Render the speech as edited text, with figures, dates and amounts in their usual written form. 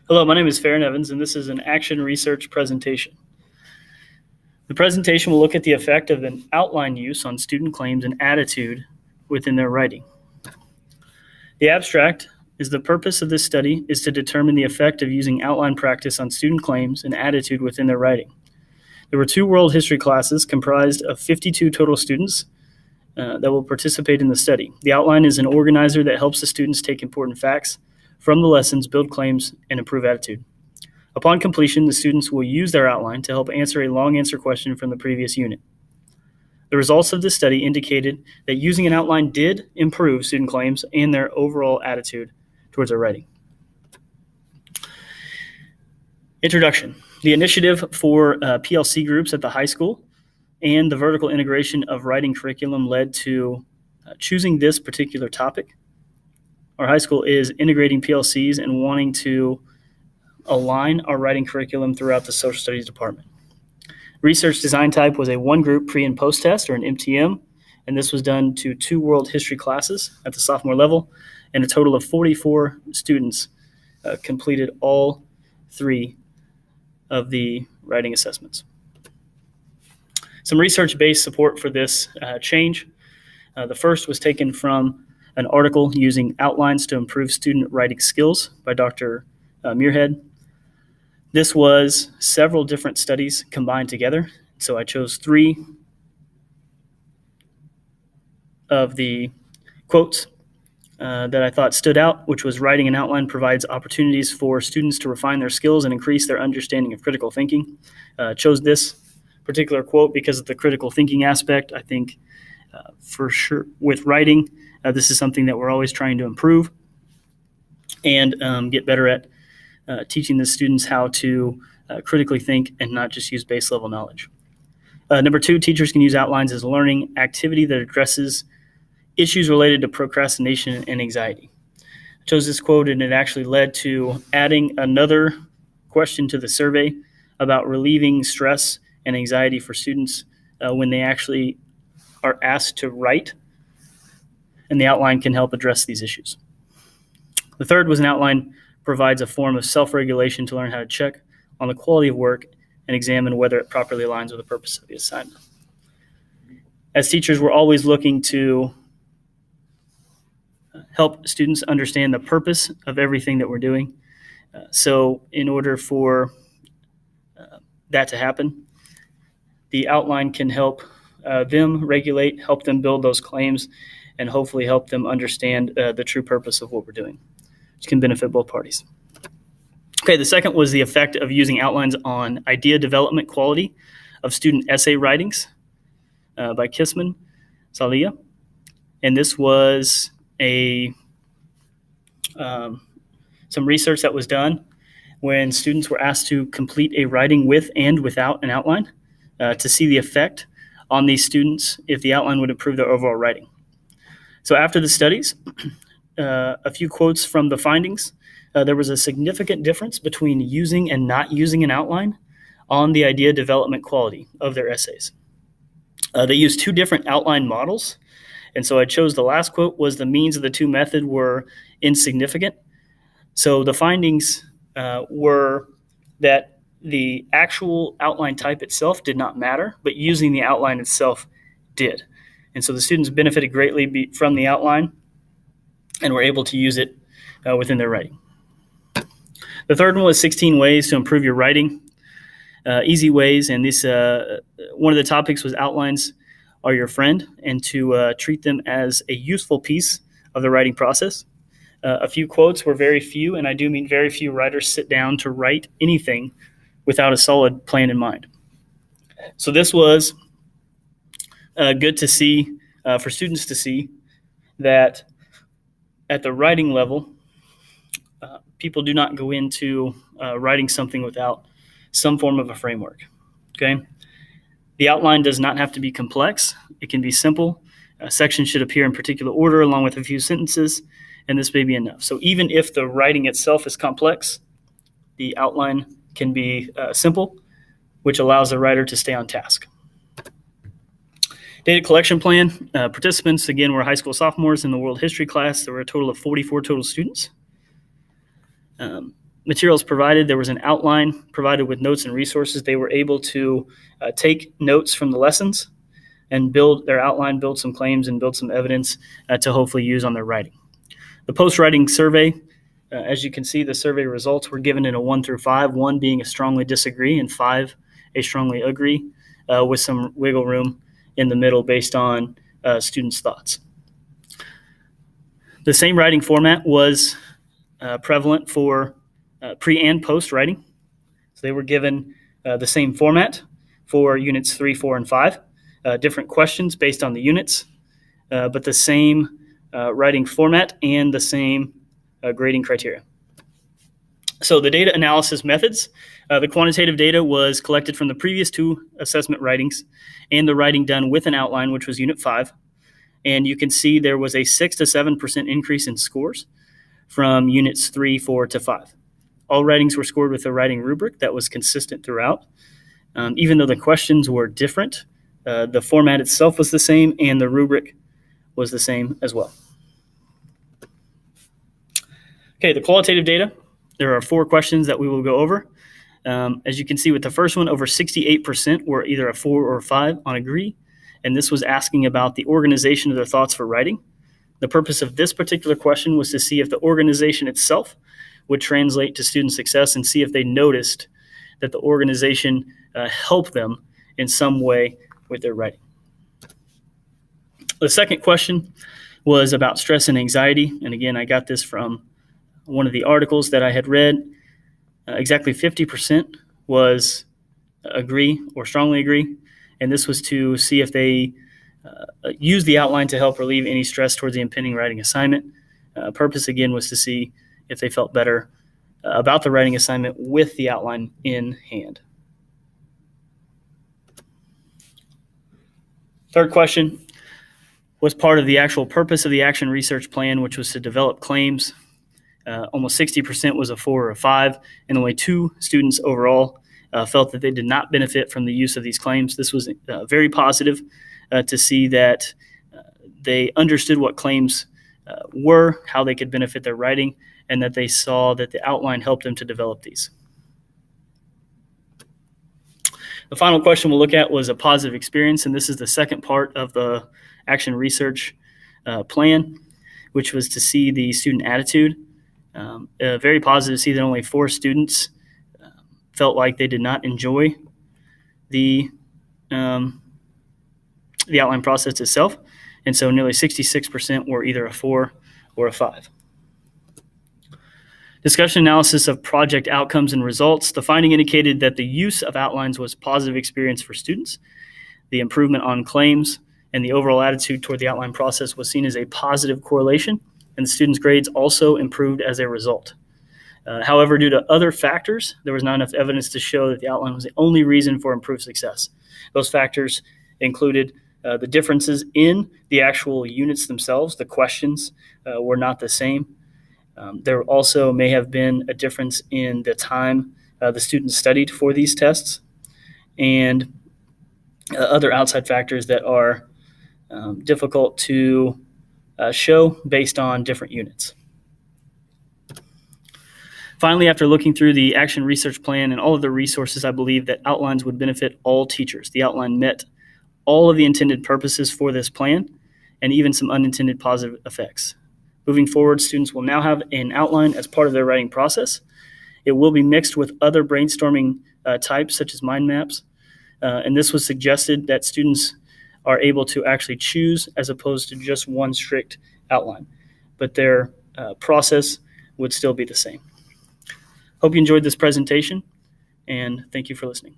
Hello, my name is Farron Evans, and this is an action research presentation. The presentation will look at the effect of an outline use on student claims and attitude within their writing. The abstract is the purpose of this study is to determine the effect of using outline practice on student claims and attitude within their writing. There were 2 world history classes comprised of 52 total students that will participate in the study. The outline is an organizer that helps the students take important facts from the lessons, build claims, and improve attitude. Upon completion, the students will use their outline to help answer a long answer question from the previous unit. The results of this study indicated that using an outline did improve student claims and their overall attitude towards their writing. Introduction. The initiative for PLC groups at the high school and the vertical integration of writing curriculum led to choosing this particular topic. Our high school is integrating PLCs and wanting to align our writing curriculum throughout the social studies department. Research design type was a one group pre and post test, or an MTM, and this was done to 2 world history classes at the sophomore level, and a total of 44 students completed all 3 of the writing assessments. Some research-based support for this change. The first was taken from an article using outlines to improve student writing skills by Dr. Muirhead. This was several different studies combined together. So I chose 3 of the quotes that I thought stood out, which was writing an outline provides opportunities for students to refine their skills and increase their understanding of critical thinking. Chose this particular quote because of the critical thinking aspect. I think for sure with writing, this is something that we're always trying to improve and get better at teaching the students how to critically think and not just use base level knowledge. Number 2, teachers can use outlines as a learning activity that addresses issues related to procrastination and anxiety. I chose this quote and it actually led to adding another question to the survey about relieving stress and anxiety for students when they actually are asked to write, and the outline can help address these issues. The third was an outline provides a form of self-regulation to learn how to check on the quality of work and examine whether it properly aligns with the purpose of the assignment. As teachers, we're always looking to help students understand the purpose of everything that we're doing. So in order for that to happen, the outline can help them regulate, help them build those claims, and hopefully help them understand the true purpose of what we're doing, which can benefit both parties. Okay, the second was the effect of using outlines on idea development quality of student essay writings by Kissman Salia. And this was some research that was done when students were asked to complete a writing with and without an outline to see the effect on these students if the outline would improve their overall writing. So after the studies, a few quotes from the findings. There was a significant difference between using and not using an outline on the idea development quality of their essays. They used 2 different outline models, and so I chose the last quote was the means of the 2 methods were insignificant. So the findings were that the actual outline type itself did not matter, but using the outline itself did. And so the students benefited greatly from the outline and were able to use it within their writing. The third one was 16 ways to improve your writing, easy ways. And this one of the topics was outlines are your friend and to treat them as a useful piece of the writing process. A few quotes were very few, and I do mean very few writers sit down to write anything without a solid plan in mind. So this was good to see, for students to see that at the writing level, people do not go into writing something without some form of a framework, okay? The outline does not have to be complex. It can be simple. Sections should appear in particular order along with a few sentences, and this may be enough. So even if the writing itself is complex, the outline can be simple, which allows the writer to stay on task. Data collection plan. Participants, again, were high school sophomores in the world history class. There were a total of 44 total students. materials provided, there was an outline provided with notes and resources. They were able to take notes from the lessons and build their outline, build some claims, and build some evidence to hopefully use on their writing. The post-writing survey, as you can see, the survey results were given in a 1 through 5, 1 being a strongly disagree and 5 a strongly agree, with some wiggle room in the middle based on students' thoughts. The same writing format was prevalent for pre and post writing. So they were given the same format for units 3, 4, and 5, different questions based on the units, but the same writing format and the same grading criteria. So the data analysis methods, the quantitative data was collected from the previous 2 assessment writings and the writing done with an outline, which was Unit 5. And you can see there was a 6 to 7% increase in scores from Units 3, 4 to 5. All writings were scored with a writing rubric that was consistent throughout. Even though the questions were different, the format itself was the same and the rubric was the same as well. Okay, the qualitative data. There are 4 questions that we will go over. As you can see with the first one, over 68% were either a 4 or a 5 on agree, and this was asking about the organization of their thoughts for writing. The purpose of this particular question was to see if the organization itself would translate to student success and see if they noticed that the organization helped them in some way with their writing. The second question was about stress and anxiety, and again, I got this from one of the articles that I had read. Exactly 50% was agree or strongly agree, and this was to see if they use the outline to help relieve any stress towards the impending writing assignment. Purpose, again, was to see if they felt better about the writing assignment with the outline in hand. Third question was part of the actual purpose of the action research plan, which was to develop claims. Almost 60% was a 4 or a 5, and only 2 students overall felt that they did not benefit from the use of these claims. This was very positive to see that they understood what claims were, how they could benefit their writing, and that they saw that the outline helped them to develop these. The final question we'll look at was a positive experience, and this is the second part of the action research plan, which was to see the student attitude. Very positive to see that only 4 students felt like they did not enjoy the outline process itself, and so nearly 66% were either a 4 or a 5. Discussion analysis of project outcomes and results. The finding indicated that the use of outlines was a positive experience for students. The improvement on claims and the overall attitude toward the outline process was seen as a positive correlation, and the students' grades also improved as a result. However, due to other factors, there was not enough evidence to show that the outline was the only reason for improved success. Those factors included the differences in the actual units themselves. The questions were not the same. There also may have been a difference in the time the students studied for these tests, and other outside factors that are difficult to show based on different units. Finally, after looking through the action research plan and all of the resources, I believe that outlines would benefit all teachers. The outline met all of the intended purposes for this plan and even some unintended positive effects. Moving forward, students will now have an outline as part of their writing process. It will be mixed with other brainstorming types such as mind maps, and this was suggested that students are able to actually choose as opposed to just one strict outline, but their process would still be the same. Hope you enjoyed this presentation, and thank you for listening.